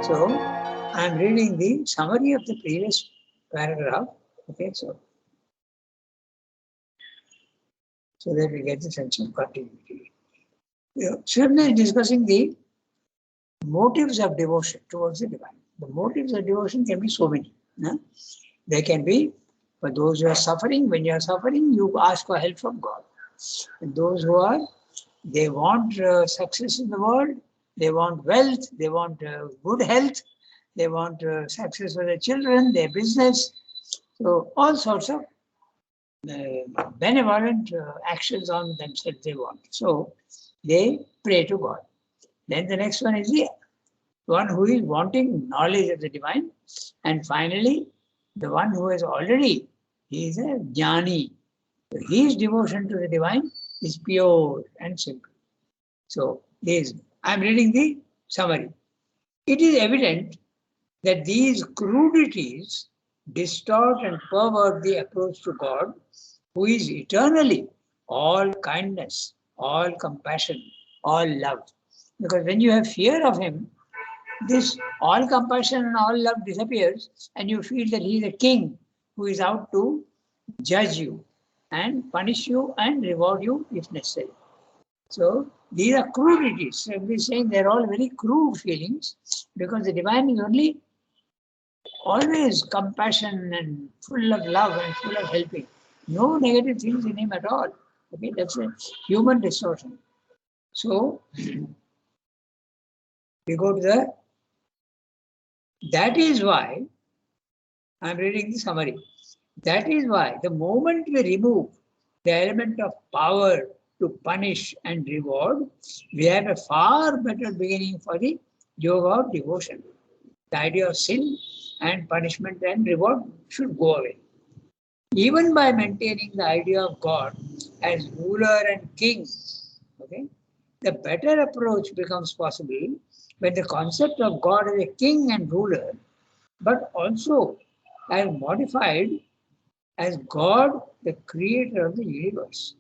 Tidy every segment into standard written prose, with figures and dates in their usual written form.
So I am reading the summary of the previous paragraph. Okay, so that we get the sense of continuity. Srimni is discussing the motives of devotion towards the divine. The motives of devotion can be so many. They can be for those who are suffering. When you are suffering, you ask for help from God. And those who are, they want success in the world, they want wealth, they want good health, they want success for their children, their business. So all sorts of benevolent actions on themselves they want. So they pray to God. Then the next one is the one who is wanting knowledge of the divine. And finally, the one who has already, he is a jnani. So his devotion to the divine is pure and simple. So I'm reading the summary. It is evident that these crudities distort and pervert the approach to God, who is eternally all kindness, all compassion, all love. Because when you have fear of him, this all compassion and all love disappears, and you feel that he is a king who is out to judge you and punish you and reward you if necessary. So these are crudities. So we're saying they're all very crude feelings, because the divine is only always compassion and full of love and full of helping. No negative things in him at all. Okay, that's a human distortion. So we go to that is why I'm reading the summary. That is why the moment we remove the element of power to punish and reward, we have a far better beginning for the yoga of devotion. The idea of sin and punishment and reward should go away. Even by maintaining the idea of God as ruler and king, okay, the better approach becomes possible when the concept of God as a king and ruler, but also as modified as God, the creator of the universe.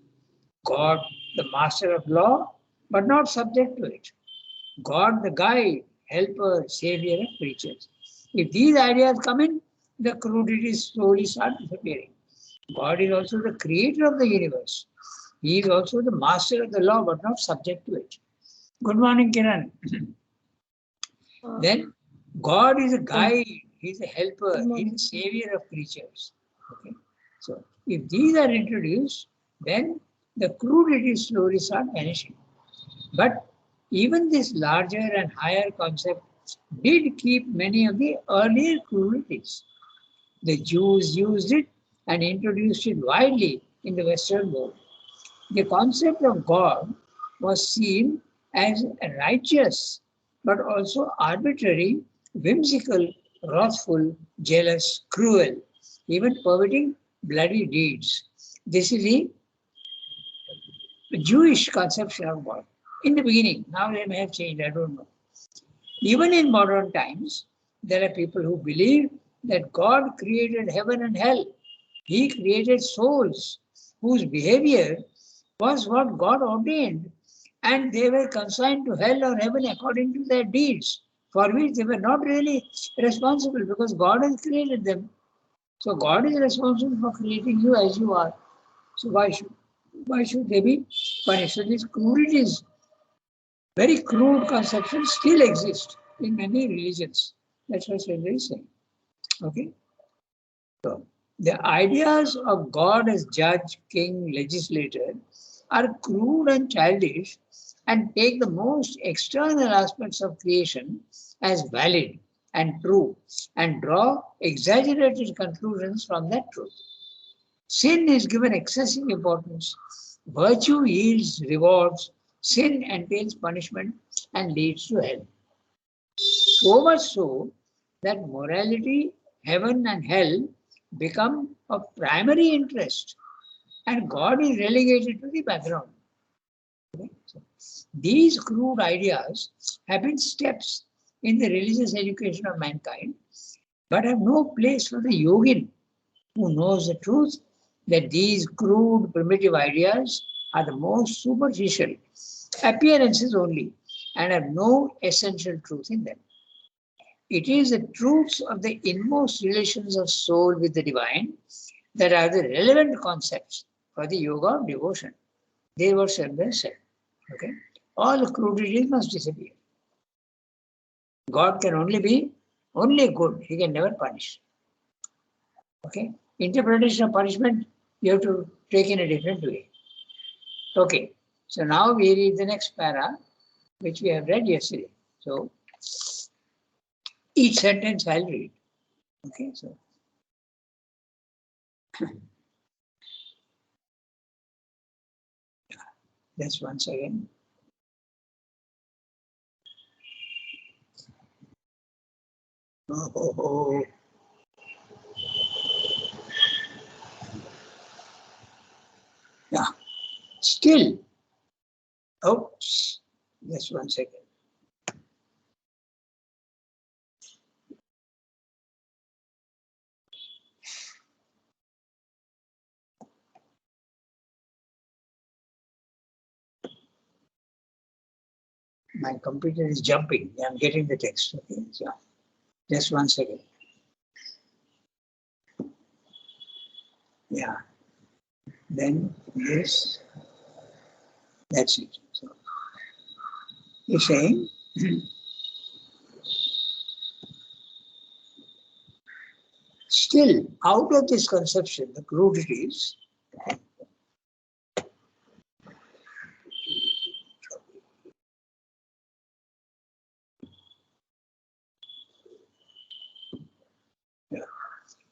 God, the master of law, but not subject to it. God, the guide, helper, savior of creatures. If these ideas come in, the crudities slowly start disappearing. God is also the creator of the universe. He is also the master of the law, but not subject to it. Good morning, Kiran. Then God is a guide, He is a helper, He is a savior of creatures. Okay. So if these are introduced, then the crudities slowly start vanishing. But even this larger and higher concept did keep many of the earlier crudities. The Jews used it and introduced it widely in the Western world. The concept of God was seen as righteous, but also arbitrary, whimsical, wrathful, jealous, cruel, even permitting bloody deeds. This is the Jewish conception of God. In the beginning, now they may have changed, I don't know. Even in modern times, there are people who believe that God created heaven and hell. He created souls whose behavior was what God ordained, and they were consigned to hell or heaven according to their deeds, for which they were not really responsible because God has created them. So God is responsible for creating you as you are. So why should they be punished? So these crudities, very crude conceptions still exist in many religions. That's what Sridhar is saying. Okay? So the ideas of God as judge, king, legislator are crude and childish and take the most external aspects of creation as valid and true and draw exaggerated conclusions from that truth. Sin is given excessive importance. Virtue yields rewards. Sin entails punishment and leads to hell. So much so that morality, heaven and hell become of primary interest and God is relegated to the background. Okay? So, these crude ideas have been steps in the religious education of mankind, but have no place for the yogin who knows the truth that these crude primitive ideas are the most superficial appearances only and have no essential truth in them. It is the truths of the inmost relations of soul with the divine that are the relevant concepts for the yoga of devotion. They were said. Okay? All crudities must disappear. God can only be only good. He can never punish. Okay? Interpretation of punishment, you have to take in a different way. Okay. So now we read the next para, which we have read yesterday. So each sentence I'll read. Okay, so just once again. Oh. Yeah, still. Oops, just 1 second. My computer is jumping. I'm getting the text. Okay, so just 1 second. Yeah. Then this. That's it. So he's saying. Still, out of this conception, the crudities,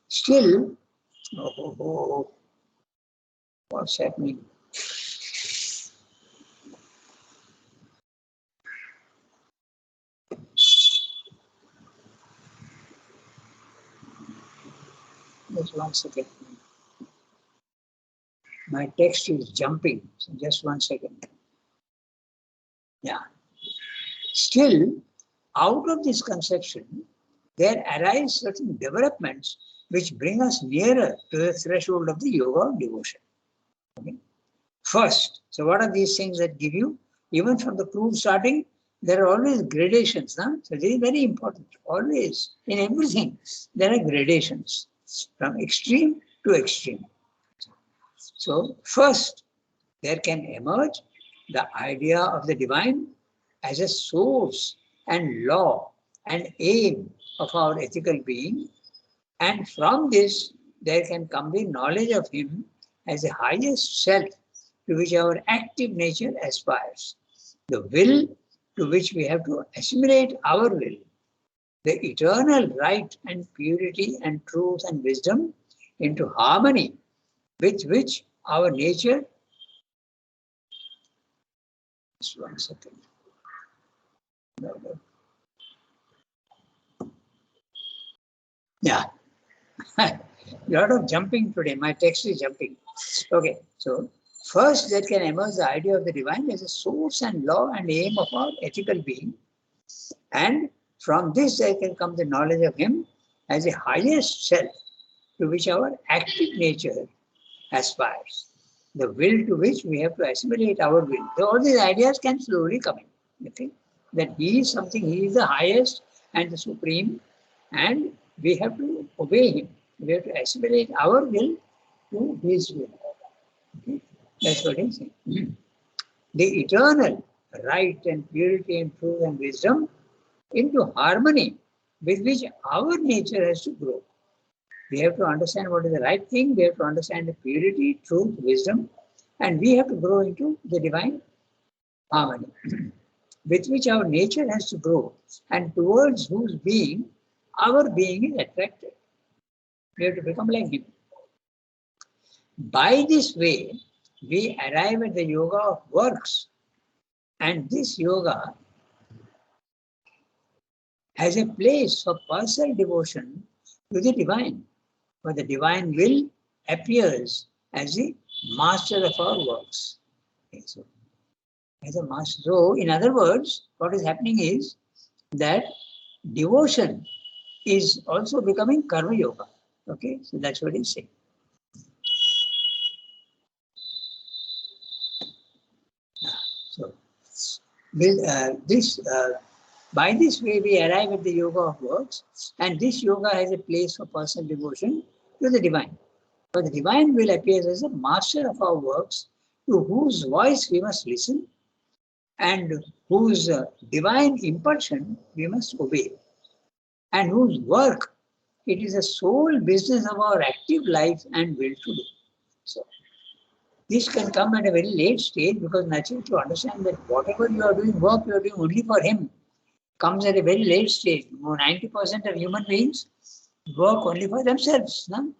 still, what's happening? Just 1 second. My text is jumping. So just 1 second. Yeah. Still, out of this conception, there arise certain developments which bring us nearer to the threshold of the yoga of devotion. Okay? First, so what are these things that give you? Even from the crude starting, there are always gradations. Huh? So this is very important. Always, in everything, there are gradations from extreme to extreme. So first, there can emerge the idea of the divine as a source and law and aim of our ethical being. And from this, there can come the knowledge of Him as the highest self to which our active nature aspires, the will to which we have to assimilate our will, the eternal right and purity and truth and wisdom into harmony with which our nature. Just 1 second. Yeah. Lot of jumping today. My text is jumping. Okay. So first there can emerge the idea of the divine as a source and law and aim of our ethical being. And from this there can come the knowledge of Him as the highest self to which our active nature aspires. The will to which we have to assimilate our will. So all these ideas can slowly come in. Okay? That He is something, He is the highest and the supreme, and we have to obey Him. We have to assimilate our will to His will. Okay? That's what He's saying. The eternal right and purity and truth and wisdom into harmony with which our nature has to grow. We have to understand what is the right thing, we have to understand the purity, truth, wisdom, and we have to grow into the divine harmony with which our nature has to grow and towards whose being our being is attracted. We have to become like Him. By this way, we arrive at the yoga of works, and this yoga has a place for personal devotion to the divine, for the divine will appears as the master of our works. Okay, so, as a master. So, in other words, what is happening is that devotion is also becoming karma yoga. Okay, so that's what he's saying. So, with this By this way, we arrive at the yoga of works, and this yoga has a place for personal devotion to the divine. For the divine will appear as a master of our works, to whose voice we must listen and whose divine impulsion we must obey, and whose work it is the sole business of our active life and will to do. So, this can come at a very late stage because naturally to understand that whatever you are doing, work you are doing only for Him, comes at a very late stage. 90% of human beings work only for themselves. No?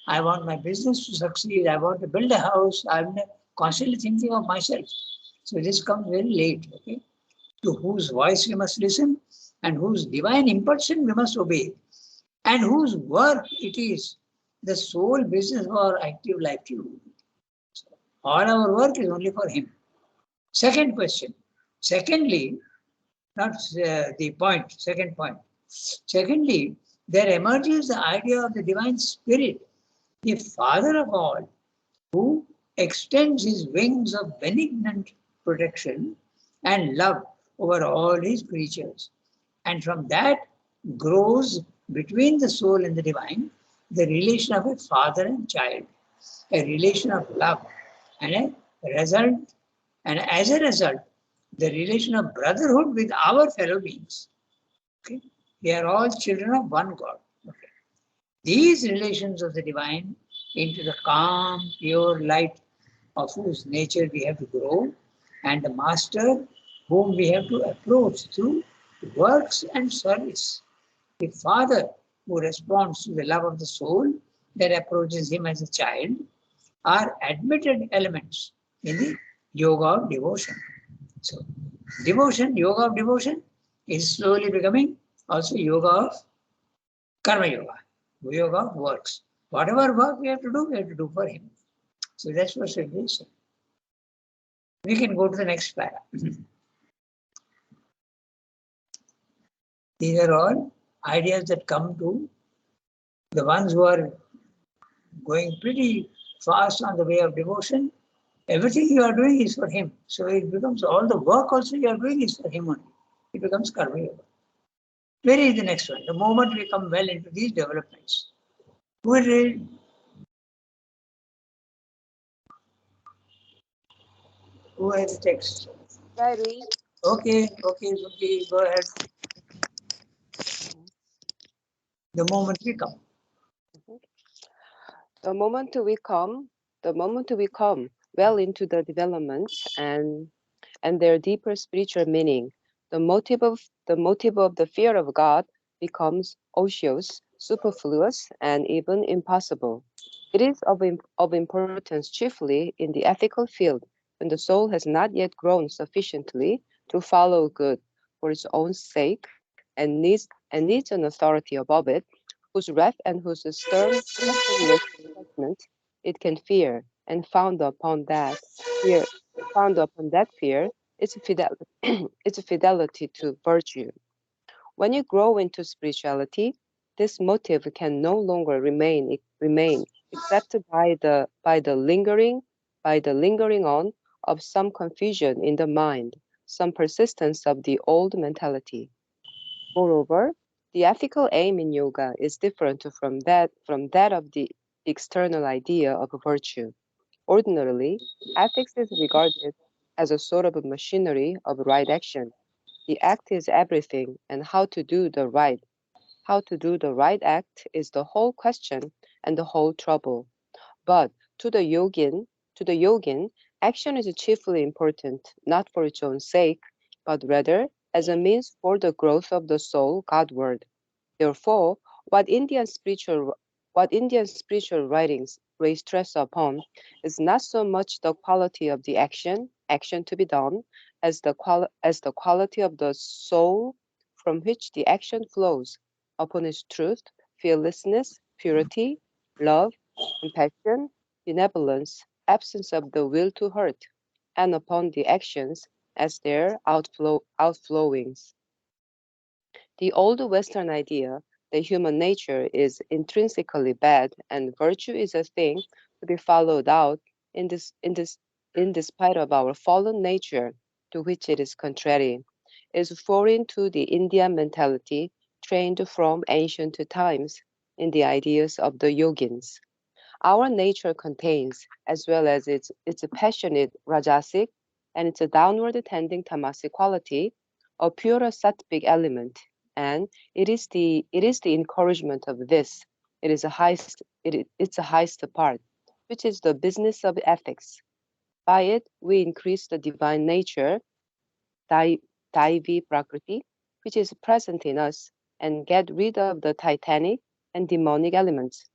I want my business to succeed. I want to build a house. I'm constantly thinking of myself. So this comes very late. Okay, to whose voice we must listen, and whose divine impulsion we must obey, and whose work it is the sole business of our active life to do. So all our work is only for Him. Second question. Secondly, not the point, second point. Secondly, there emerges the idea of the divine spirit, the Father of all, who extends his wings of benignant protection and love over all his creatures. And from that grows between the soul and the divine the relation of a father and child, a relation of love, and as a result, the relation of brotherhood with our fellow beings. Okay? We are all children of one God. Okay? These relations of the divine into the calm, pure light of whose nature we have to grow, and the master whom we have to approach through works and service. The father who responds to the love of the soul that approaches him as a child are admitted elements in the yoga of devotion. So, devotion, yoga of devotion is slowly becoming also yoga of karma yoga, yoga of works. Whatever work we have to do for him. So that's what it is. We can go to the next para. These are all ideas that come to the ones who are going pretty fast on the way of devotion. Everything you are doing is for him. So it becomes all the work also you are doing is for him only. It becomes karma yoga. Where is the next one? The moment we come well into these developments. Who will read? Who has the text? Very. Okay, go ahead. The moment we come. The moment we come, the moment we come well into the developments and their deeper spiritual meaning, the motive of the fear of God becomes osseous, superfluous, and even impossible. It is of importance chiefly in the ethical field when the soul has not yet grown sufficiently to follow good for its own sake and needs an authority above it, whose wrath and whose stern judgment it can fear, and found upon that fear its its fidelity to virtue. When you grow into spirituality, this motive can no longer remain except by the lingering on of some confusion in the mind, some persistence of the old mentality. Moreover, the ethical aim in yoga is different from that of the external idea of virtue. Ordinarily, ethics is regarded as a sort of a machinery of right action. The act is everything, and how to do the right act is the whole question and the whole trouble. But to the yogin, action is chiefly important, not for its own sake, but rather as a means for the growth of the soul Godward. Therefore, what Indian spiritual what Indian spiritual writings raise stress upon is not so much the quality of the action to be done, as the quality of the soul from which the action flows, upon its truth, fearlessness, purity, love, compassion, benevolence, absence of the will to hurt, and upon the actions as their outflowings. The old Western idea that human nature is intrinsically bad and virtue is a thing to be followed out in this in despite of our fallen nature, to which it is contrary, is foreign to the Indian mentality trained from ancient times in the ideas of the yogins. Our nature contains, as well as its passionate rajasic and its downward tending tamasic quality, a purer sattvic element, and it is the encouragement of this. It's the highest part, which is the business of ethics. By it, we increase the divine nature, Daivi Prakriti, which is present in us, and get rid of the titanic and demonic elements.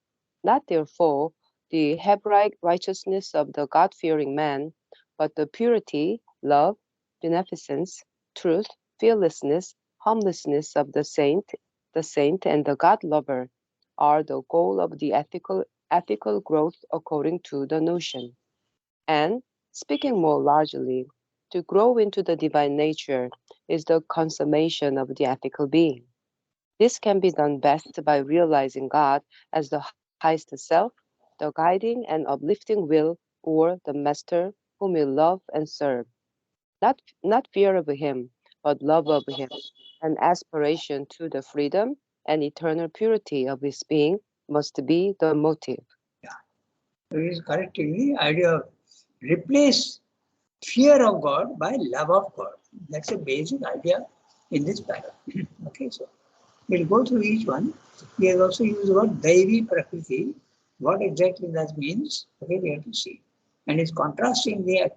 Not therefore the Hebraic righteousness of the God-fearing man, but the purity, love, beneficence, truth, fearlessness, harmlessness of the saint and the God-lover are the goal of the ethical growth according to the notion. And speaking more largely, to grow into the divine nature is the consummation of the ethical being. This can be done best by realizing God as the highest self, the guiding and uplifting will, or the master whom we love and serve. Not fear of him, but love of him, and aspiration to the freedom and eternal purity of his being must be the motive. Yeah. So he is correcting the idea of replace fear of God by love of God. That's a basic idea in this paragraph. Okay, so we'll go through each one. He has also used the word Daivi Prakriti. What exactly that means, okay, we have to see. And it's contrasting the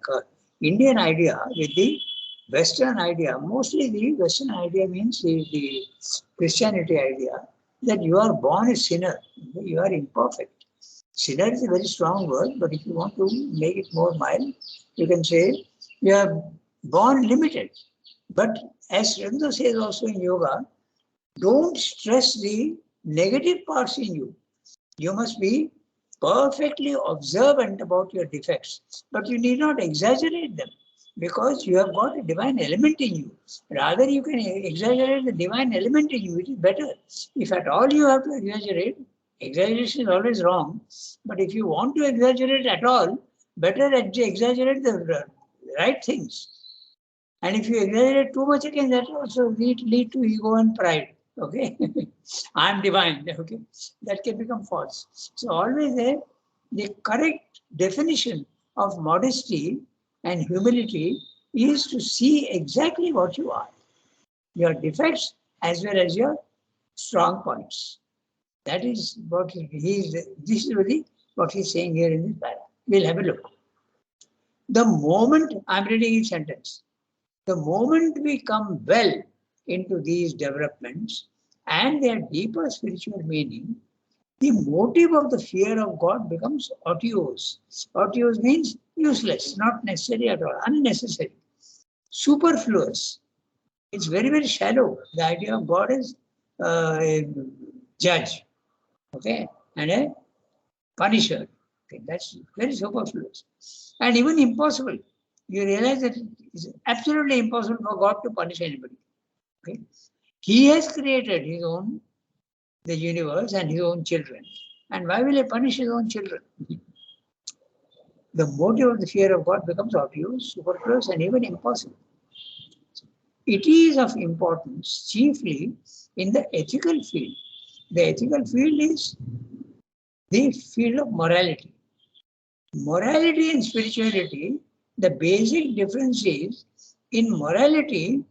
Indian idea with the Western idea. Mostly the Western idea means the Christianity idea that you are born a sinner, you are imperfect. Sinner is a very strong word, but if you want to make it more mild, you can say you are born limited. But as Sri Aurobindo says also in yoga, don't stress the negative parts in you. You must be perfectly observant about your defects, but you need not exaggerate them because you have got a divine element in you. Rather, you can exaggerate the divine element in you, which is better. If at all you have to exaggerate, exaggeration is always wrong. But if you want to exaggerate at all, better exaggerate the right things. And if you exaggerate too much again, that also lead to ego and pride. Okay, I am divine. Okay, that can become false. So always the correct definition of modesty and humility is to see exactly what you are, your defects as well as your strong points. That is what this is really what he's saying here in this paragraph. We'll have a look. The moment, I'm reading each sentence, the moment we come well into these developments and their deeper spiritual meaning, the motive of the fear of God becomes otiose. Otiose means useless, not necessary at all, unnecessary, superfluous. It's very, very shallow. The idea of God is a judge, okay, and a punisher. Okay, that's very superfluous and even impossible. You realize that it's absolutely impossible for God to punish anybody. Okay? He has created his own, the universe and his own children. And why will he punish his own children? The motive of the fear of God becomes obvious, superfluous, and even impossible. It is of importance chiefly in the ethical field. The ethical field is the field of morality. Morality and spirituality, the basic difference is in morality,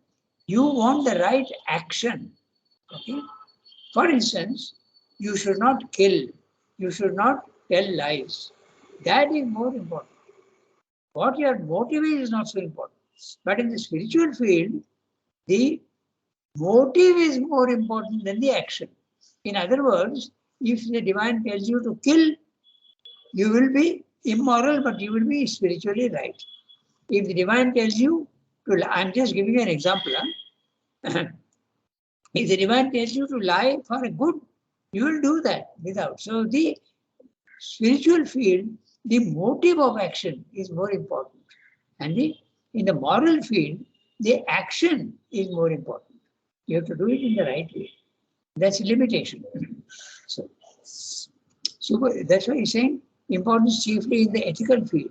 you want the right action. Okay? For instance, you should not kill, you should not tell lies. That is more important. What your motive is not so important. But in the spiritual field, the motive is more important than the action. In other words, if the divine tells you to kill, you will be immoral, but you will be spiritually right. If the divine tells you to, I'm just giving you an example. Huh? If the divine tells you to lie for a good, you will do that without. So the spiritual field, the motive of action is more important. And in the moral field, the action is more important. You have to do it in the right way. That's a limitation. So that's why he's saying importance chiefly in the ethical field,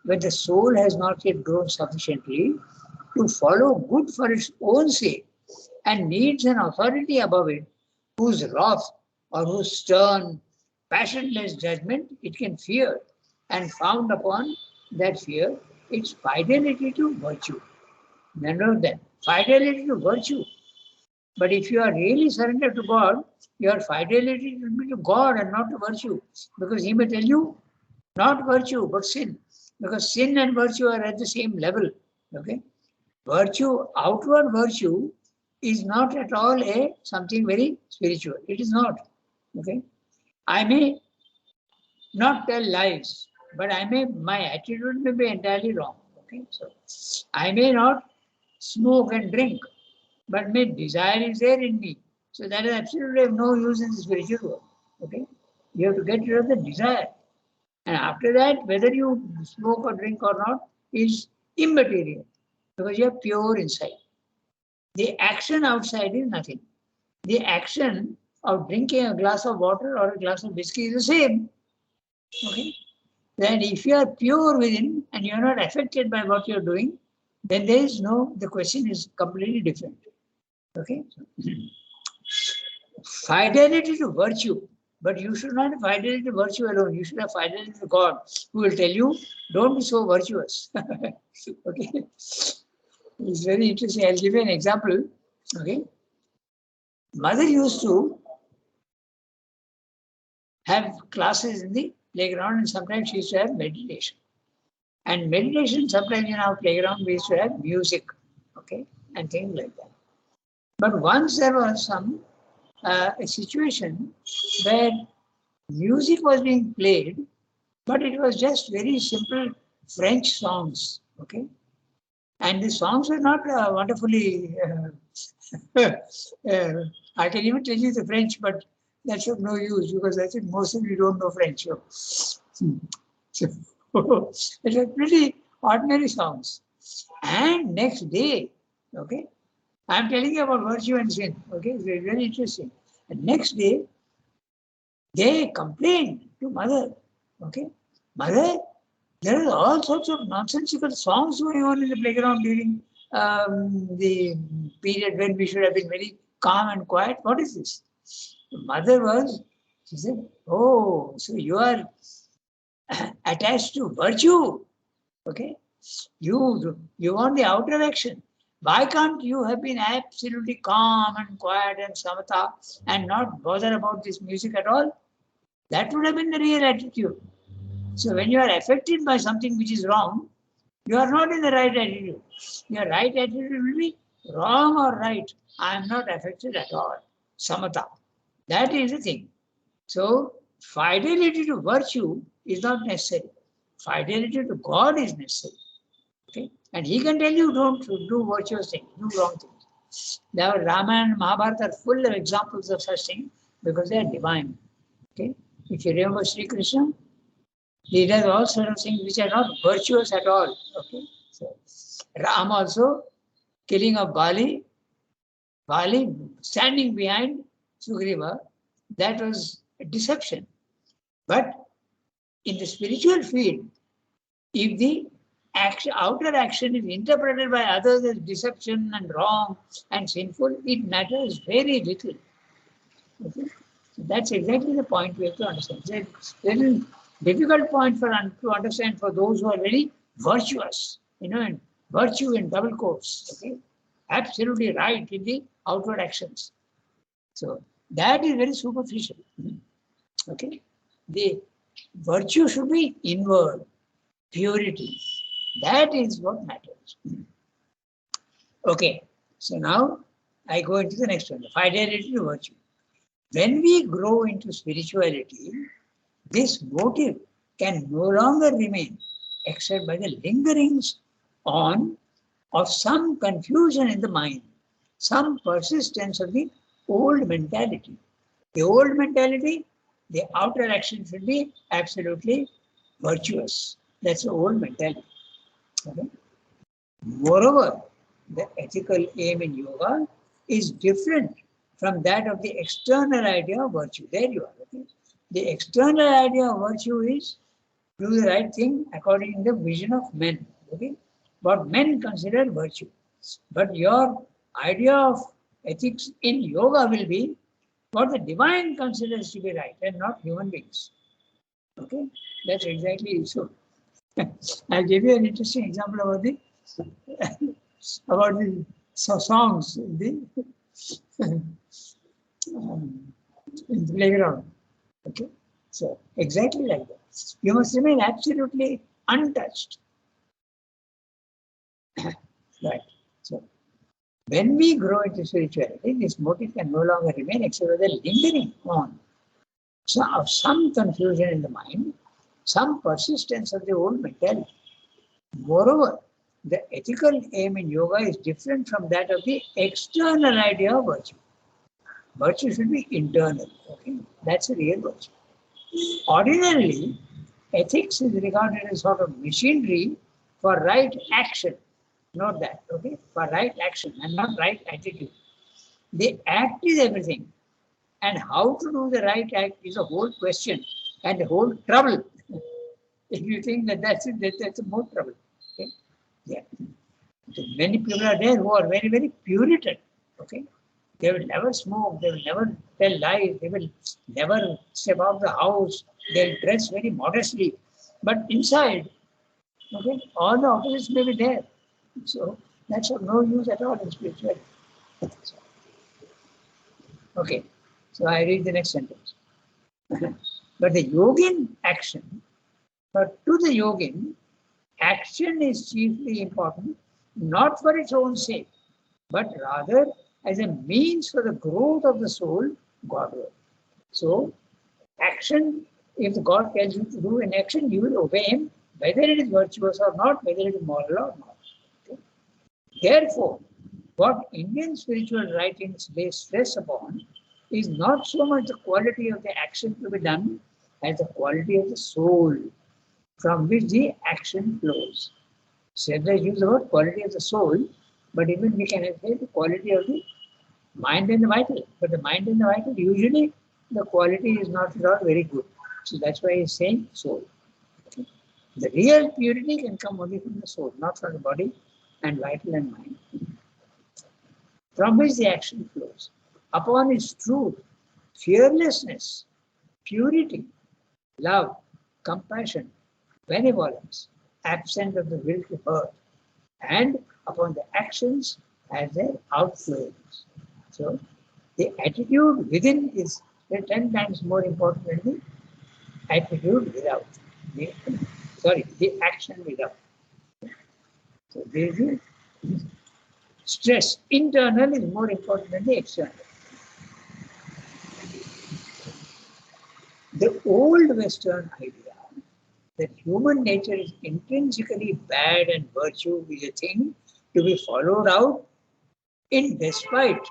where the soul has not yet grown sufficiently to follow good for its own sake and needs an authority above it whose wrath or whose stern, passionless judgment it can fear, and found upon that fear its fidelity to virtue. Remember that fidelity to virtue. But if you are really surrendered to God, your fidelity will be to God and not to virtue, because He may tell you not virtue but sin, because sin and virtue are at the same level. Okay, virtue, outward virtue, is not at all a something very spiritual. It is not. Okay, I may not tell lies, but my attitude may be entirely wrong. Okay, so I may not smoke and drink, but my desire is there in me. So that is absolutely of no use in the spiritual world. Okay, you have to get rid of the desire, and after that, whether you smoke or drink or not is immaterial, because you are pure inside. The action outside is nothing. The action of drinking a glass of water or a glass of whiskey is the same. Okay. Then if you are pure within and you are not affected by what you are doing, then there is no, the question is completely different. Okay. Fidelity to virtue, but you should not have fidelity to virtue alone. You should have fidelity to God, who will tell you, don't be so virtuous. Okay. It's very interesting. I'll give you an example. Okay. Mother used to have classes in the playground, and sometimes she used to have meditation. And meditation, sometimes in our playground, we used to have music, okay, and things like that. But once there was a situation where music was being played, but it was just very simple French songs, okay? And the songs were not wonderfully, I can even tell you the French, but that's of no use, because I think most of you don't know French. So it was pretty ordinary songs. And next day, okay, I'm telling you about virtue and sin, okay, it's very interesting. And next day, they complained to mother, okay, mother, there are all sorts of nonsensical songs going on in the playground during the period when we should have been very calm and quiet. What is this? The mother was, she said, oh, so you are attached to virtue, okay? You want the outer action. Why can't you have been absolutely calm and quiet and samatha and not bother about this music at all? That would have been the real attitude. So when you are affected by something which is wrong, you are not in the right attitude. Your right attitude will be wrong or right. I am not affected at all. Samatha. That is the thing. So fidelity to virtue is not necessary. Fidelity to God is necessary. Okay? And He can tell you don't do virtuous things, do wrong things. Now Ramayana and Mahabharata are full of examples of such things because they are divine. Okay? If you remember Sri Krishna, he does all sorts of things which are not virtuous at all. Okay? So Ram also, killing of Bali standing behind Sugriva, that was a deception. But in the spiritual field, if the outer action is interpreted by others as deception and wrong and sinful, it matters very little. Okay? So that's exactly the point we have to understand. It's a very difficult point to understand for those who are very virtuous, and virtue in double quotes. Okay? Absolutely right in the outward actions. So that is very superficial. Okay? The virtue should be inward, purity. That is what matters. Okay, so now I go into the next one, the fidelity to virtue. When we grow into spirituality, this motive can no longer remain except by the lingerings on of some confusion in the mind, some persistence of the old mentality. The old mentality, the outer action should be absolutely virtuous. That's the old mentality. Okay? Moreover, the ethical aim in yoga is different from that of the external idea of virtue. There you are. Okay? The external idea of virtue is do the right thing according to the vision of men. Okay? What men consider virtue. But your idea of ethics in yoga will be what the divine considers to be right and not human beings. Okay, that's exactly so. I'll give you an interesting example about the songs in the playground. Okay, so exactly like that. You must remain absolutely untouched. Right. So when we grow into spirituality, this motive can no longer remain except for the lingering on. So of some confusion in the mind, some persistence of the old mentality. Moreover, the ethical aim in yoga is different from that of the external idea of virtue. Virtue should be internal. Okay, that's a real virtue. Ordinarily, ethics is regarded as sort of machinery for right action. Note that, okay, for right action and not right attitude. The act is everything, and how to do the right act is a whole question and a whole trouble. If you think that that's it, that's more trouble. Okay? Yeah. So many people are there who are very, very Puritan. Okay, they will never smoke, they will never tell lies, they will never step out of the house, they'll dress very modestly. But inside, okay, all the opposites may be there. So that's of no use at all in spirituality. Okay, so I read the next sentence. But the yogin action, but to the yogin, action is chiefly important, not for its own sake, but rather as a means for the growth of the soul Godward. So, action, if God tells you to do an action, you will obey Him, whether it is virtuous or not, whether it is moral or not. Okay? Therefore, what Indian spiritual writings lay stress upon is not so much the quality of the action to be done as the quality of the soul from which the action flows. Several use the word quality of the soul, but even we can say the quality of the mind and the vital. But the mind and the vital, usually the quality is not at all very good. So that's why he's saying soul. Okay? The real purity can come only from the soul, not from the body and vital and mind. From which the action flows. Upon its truth, fearlessness, purity, love, compassion, benevolence, absent of the will to hurt, and upon the actions as their outflows. So the attitude within is 10 times more important than the attitude without. The action without. So there is stress. Internal is more important than the external. The old Western idea that human nature is intrinsically bad and virtue is a thing to be followed out in despite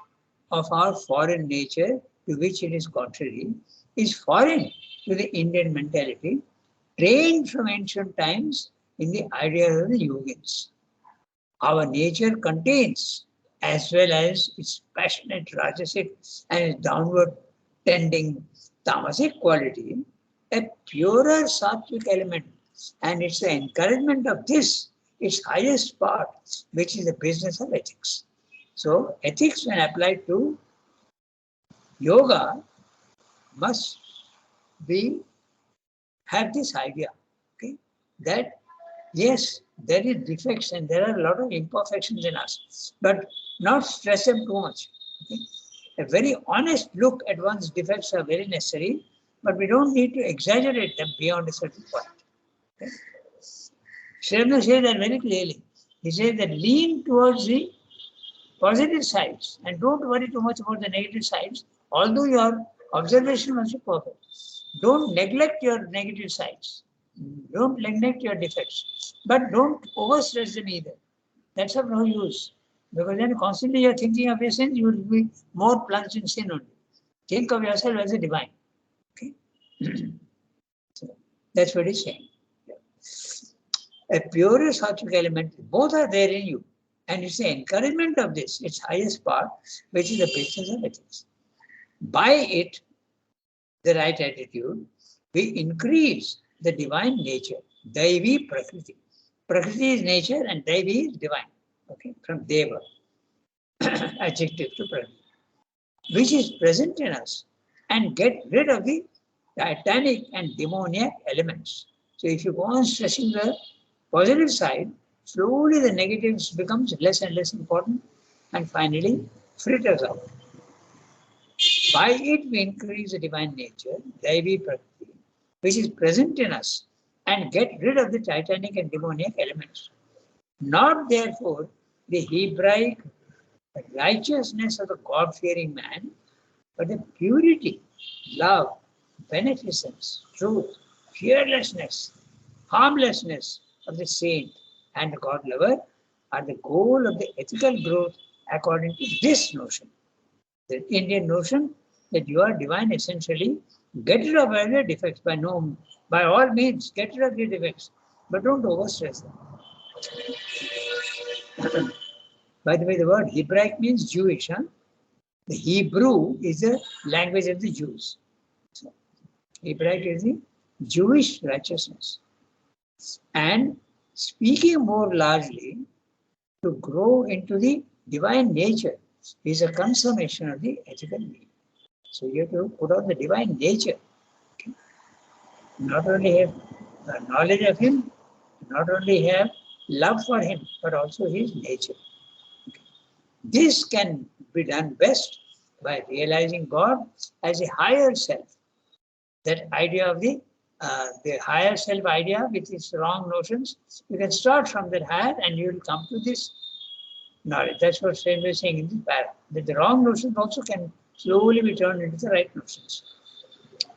of our foreign nature to which it is contrary, is foreign to the Indian mentality, trained from ancient times in the idea of the yogins. Our nature contains, as well as its passionate rajasic and its downward tending tamasic quality, a purer sattvic element, and it's the encouragement of this, its highest part, which is the business of ethics. So ethics, when applied to yoga, must be have this idea, okay, that yes, there is defects and there are a lot of imperfections in us, but not stress them too much. Okay? A very honest look at one's defects are very necessary, but we don't need to exaggerate them beyond a certain point. Okay? Sri Aurobindo says that very clearly. He says that lean towards the positive sides and don't worry too much about the negative sides, although your observation must be perfect. Don't neglect your negative sides. Don't neglect your defects. But don't overstress them either. That's of no use. Because then constantly you're thinking of your sins, you will be more plunged in sin only. Think of yourself as a divine. Okay? So that's what he's saying. A purer sattvic element, both are there in you. And it's the encouragement of this, its highest part, which is the basis of ethics. By it, the right attitude, we increase the divine nature, Daivi Prakriti. Prakriti is nature and Daivi is divine. okay, from Deva, adjective to Prakriti, which is present in us, and get rid of the titanic and demoniac elements. So if you go on stressing the positive side, slowly the negatives becomes less and less important and finally fritters out. By it we increase the divine nature, Daivi Prakriti, which is present in us, and get rid of the titanic and demoniac elements. Not therefore the Hebraic righteousness of the God-fearing man, but the purity, love, beneficence, truth, fearlessness, harmlessness of the saint and the God lover are the goal of the ethical growth according to this notion. The Indian notion that you are divine essentially, get rid of all the defects by all means, get rid of the defects, but don't overstress them. By the way, the word Hebraic means Jewish. Huh? The Hebrew is the language of the Jews. So, Hebraic is the Jewish righteousness. And speaking more largely, to grow into the divine nature is a consummation of the ethical being. So you have to put on the divine nature. Okay? Not only have knowledge of him, not only have love for him, but also his nature. Okay? This can be done best by realizing God as a higher self. That idea of the higher self idea with its wrong notions, you can start from that higher and you will come to this knowledge. That's what Swami is saying in this paragraph. That the wrong notions also can slowly be turned into the right notions.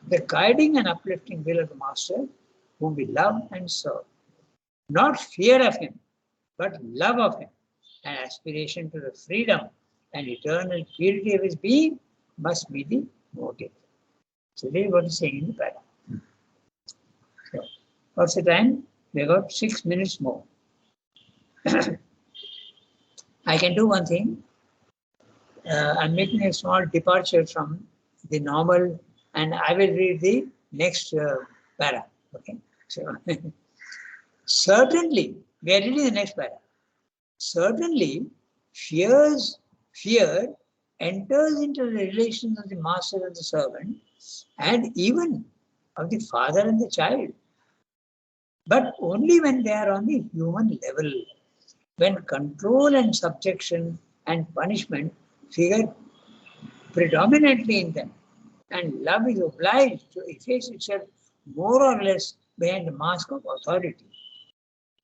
The guiding and uplifting will of the Master, whom we love and serve. Not fear of him, but love of him, and aspiration to the freedom and eternal purity of his being must be the motive. So this is what he's saying in the paragraph. So, what's the time? We got 6 minutes more. I can do one thing. I'm making a small departure from the normal, and I will read the next para. Okay. So, certainly, we are reading the next para. Certainly, fear enters into the relations of the master and the servant, and even of the father and the child. But only when they are on the human level, when control and subjection and punishment figure predominantly in them, and love is obliged to efface itself more or less behind the mask of authority.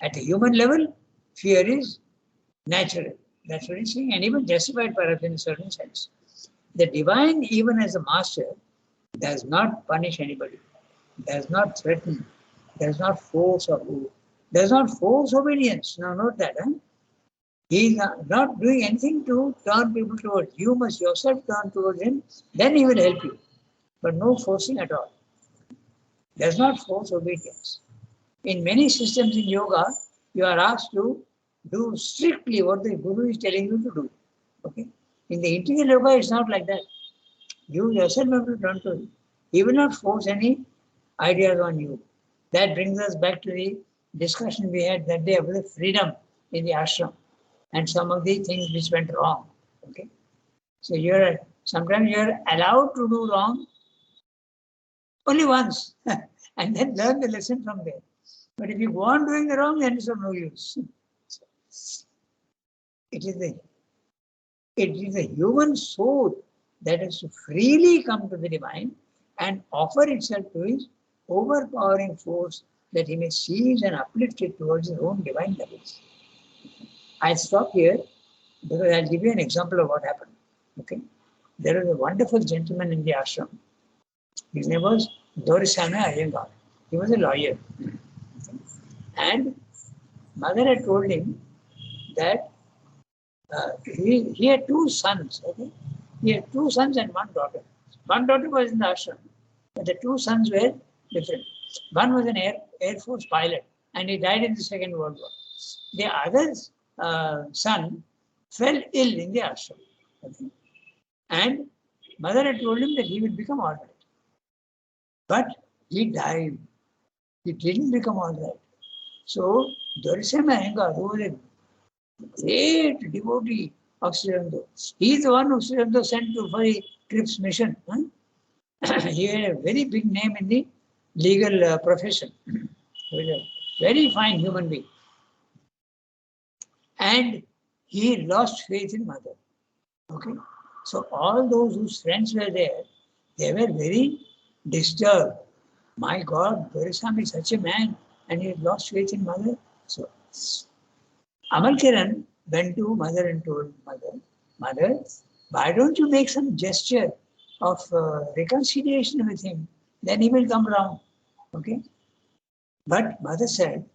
At a human level, fear is natural. That's what he's saying, and even justified perhaps in a certain sense. The divine, even as a master, does not punish anybody, does not threaten, does not force obedience. Now note that. Huh? He is not doing anything to turn people towards you. Must yourself turn towards him, then he will help you. But no forcing at all. Does not force obedience. In many systems in yoga, you are asked to do strictly what the Guru is telling you to do. Okay? In the integral yoga, it's not like that. You yourself have to turn to him. He will not force any ideas on you. That brings us back to the discussion we had that day about the freedom in the ashram and some of the things which went wrong. Okay, so sometimes you're allowed to do wrong only once, and then learn the lesson from there. But if you go on doing the wrong, then it's of no use. It is the human soul that has to freely come to the divine and offer itself to his overpowering force that he may seize and uplift it towards his own divine levels. I'll stop here because I'll give you an example of what happened. Okay, there was a wonderful gentleman in the ashram. His name was Dorisame Iyengar. He was a lawyer. Okay. And mother had told him that he had 2 sons. Okay, he had 2 sons and 1 daughter. One daughter was in the ashram, but the 2 sons were different. One was an Air Force pilot, and he died in the Second World War. The other son fell ill in the ashram. Okay. And mother had told him that he will become all right. But he died. He didn't become all right. So Dorisame Iyengar, who was a Great devotee of Sri Aurobindo. He is the one who Sri Aurobindo sent to for the Cripps mission. He had a very big name in the legal profession. He was a very fine human being. And he lost faith in Mother. Okay. So all those whose friends were there, they were very disturbed. My God, Doraiswamy is such a man and he had lost faith in Mother. So Amalkiran went to Mother and told Mother, why don't you make some gesture of reconciliation with him? Then he will come round. Okay. But Mother said,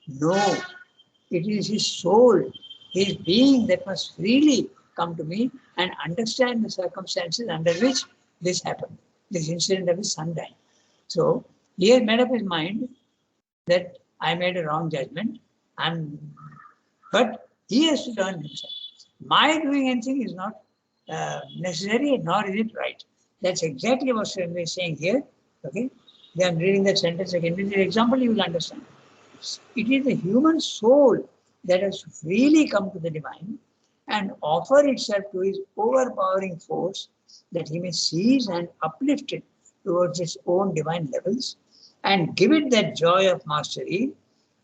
no, it is his soul, his being that must freely come to me and understand the circumstances under which this happened, this incident of his son dying. So he has made up his mind that I made a wrong judgment, but he has to learn himself. My doing anything is not necessary, nor is it right. That's exactly what Swami is saying here. Okay, I'm reading that sentence again. With the example, you will understand. It is the human soul that has freely come to the divine and offer itself to his overpowering force that he may seize and uplift it towards its own divine levels and give it that joy of mastery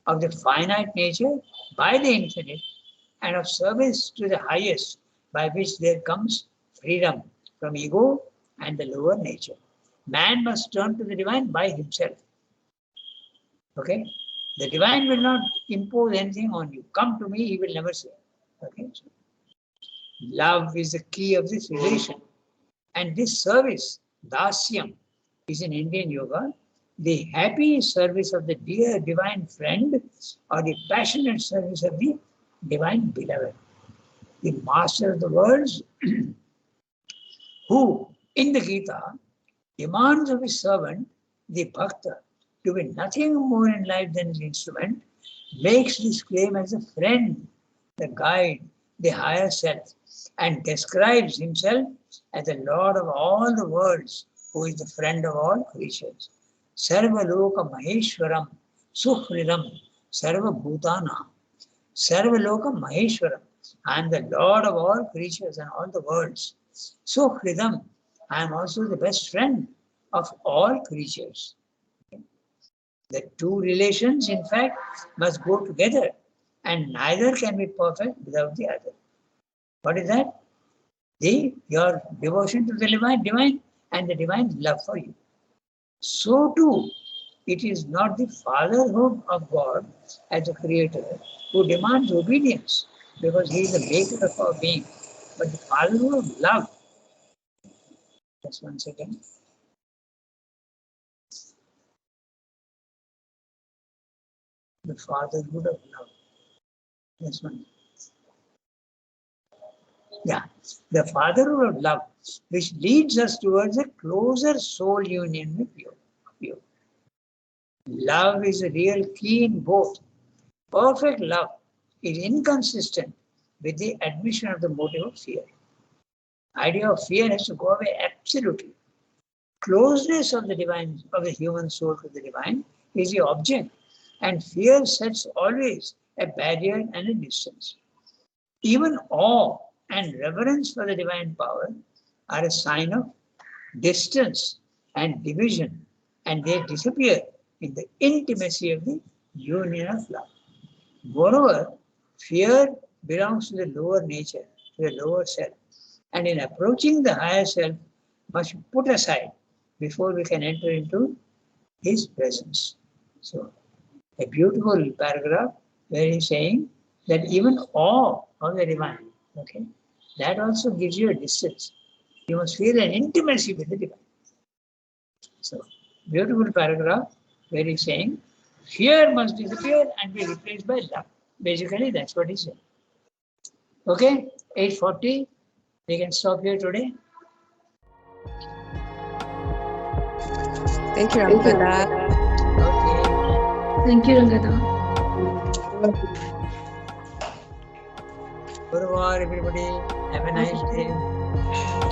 of the finite nature by the infinite and of service to the highest, by which there comes freedom from ego and the lower nature. Man must turn to the divine by himself. Okay? The divine will not impose anything on you. Come to me, he will never say. Okay? So, love is the key of this relation. And this service, dasyam, is in Indian yoga, the happy service of the dear divine friend or the passionate service of the divine beloved. The master of the worlds, who in the Gita demands of his servant, the bhakta, to be nothing more in life than his instrument, makes this claim as a friend, the guide, the higher self, and describes himself as the Lord of all the worlds, who is the friend of all creatures. Sarva Loka Maheshwaram, Suhridam, Sarva Bhutana. Sarva Loka Maheshwaram. I am the Lord of all creatures and all the worlds. Suhridam, I am also the best friend of all creatures. The two relations, in fact, must go together, and neither can be perfect without the other. What is that? Your devotion to the divine and the divine love for you. So too, it is not the fatherhood of God as a creator who demands obedience because he is the maker of our being, but the fatherhood of love. Just one second. The fatherhood of love. This one. Yeah, the fatherhood of love, which leads us towards a closer soul union with you. Love is a real key in both. Perfect love is inconsistent with the admission of the motive of fear. Idea of fear has to go away absolutely. Closeness of the divine, of the human soul to the divine, is the object, and fear sets always a barrier and a distance. Even awe and reverence for the divine power are a sign of distance and division, and they disappear in the intimacy of the union of love. Moreover, fear belongs to the lower nature, to the lower self, and in approaching the higher self, must be put aside before we can enter into his presence. So, a beautiful paragraph where he's saying that even awe of the divine, okay, that also gives you a distance. You must feel an intimacy with the divine. So, beautiful paragraph where he's saying fear must disappear and be replaced by love. Basically, that's what he's saying. Okay, 8:40. We can stop here today. Thank you, Rangada. Okay. Thank you, Rangada. Au revoir, everybody. Have a nice day.